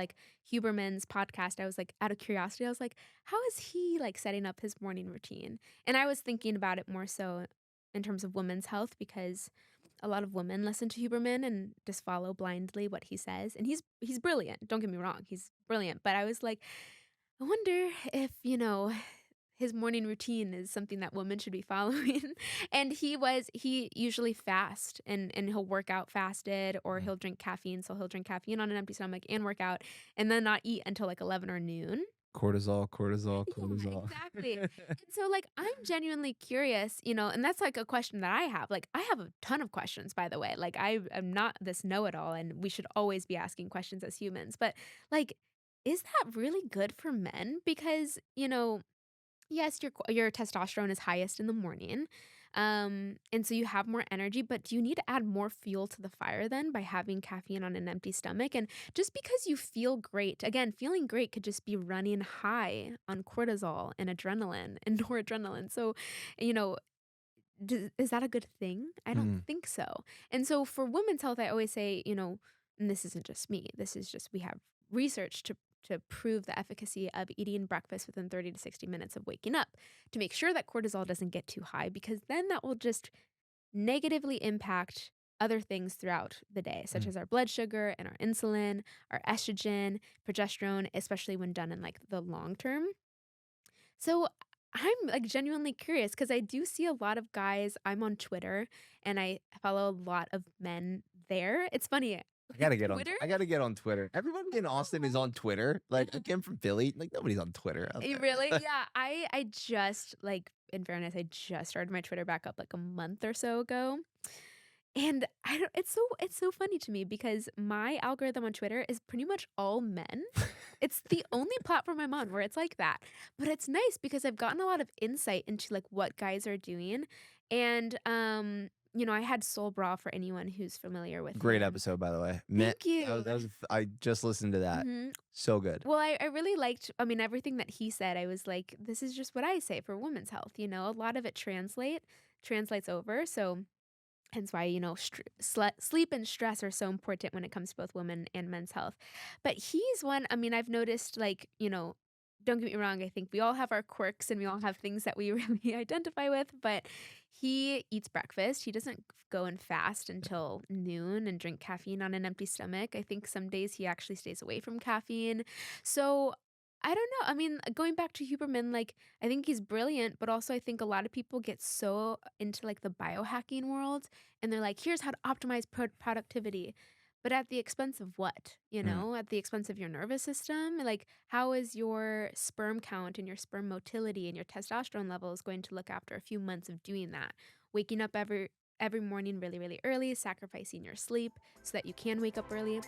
like Huberman's podcast, I was like, out of curiosity, I was like, how is he like setting up his morning routine? And I was thinking about it more so in terms of women's health because a lot of women listen to Huberman and just follow blindly what he says. And he's brilliant. Don't get me wrong, he's brilliant. But I was like, I wonder if, his morning routine is something that women should be following. And he usually fast and he'll work out fasted or Mm. he'll drink caffeine. So he'll drink caffeine on an empty stomach and work out and then not eat until like 11 or noon. Cortisol, cortisol, Yeah, cortisol. exactly. And so like I'm genuinely curious, and that's like a question that I have. Like I have a ton of questions, by the way. Like I am not this know-it-all and we should always be asking questions as humans. But like, is that really good for men? Because, yes, your testosterone is highest in the morning, and so you have more energy, but do you need to add more fuel to the fire then by having caffeine on an empty stomach? And just because you feel great, again, feeling great could just be running high on cortisol and adrenaline and noradrenaline. So, you know, is that a good thing? I don't Mm. think so. And so for women's health, I always say, and this isn't just me. This is just we have research to prove the efficacy of eating breakfast within 30 to 60 minutes of waking up to make sure that cortisol doesn't get too high because then that will just negatively impact other things throughout the day, such Mm. as our blood sugar and our insulin, our estrogen, progesterone, especially when done in like the long term. So I'm like genuinely curious because I do see a lot of guys. I'm on Twitter and I follow a lot of men there. It's funny, I like gotta get on. Twitter. I gotta get on Twitter. Everybody in Austin is on Twitter. Like I came from Philly. Like nobody's on Twitter out Really? there. Yeah. I just like in fairness, I just started my Twitter back up like a month or so ago. And I don't it's so funny to me because my algorithm on Twitter is pretty much all men. It's the only platform I'm on where it's like that. But it's nice because I've gotten a lot of insight into like what guys are doing. And I had Soul Bra for anyone who's familiar with Great him. episode, by the way. Thank you. I just listened to that. Mhm. So good. Well, I really liked, I mean, everything that he said. I was like, this is just what I say for women's health. A lot of it translates over. So hence why, sleep and stress are so important when it comes to both women and men's health. But he's one, I mean, I've noticed, like, don't get me wrong, I think we all have our quirks and we all have things that we really identify with, but he eats breakfast. He doesn't go and fast until noon and drink caffeine on an empty stomach. I think some days he actually stays away from caffeine. So I don't know. I mean, going back to Huberman, like, I think he's brilliant, but also I think a lot of people get so into like the biohacking world and they're like, here's how to optimize productivity. But at the expense of what? Mm. At the expense of your nervous system? Like, how is your sperm count and your sperm motility and your testosterone levels going to look after a few months of doing that? Waking up every morning really, really early, sacrificing your sleep so that you can wake up early.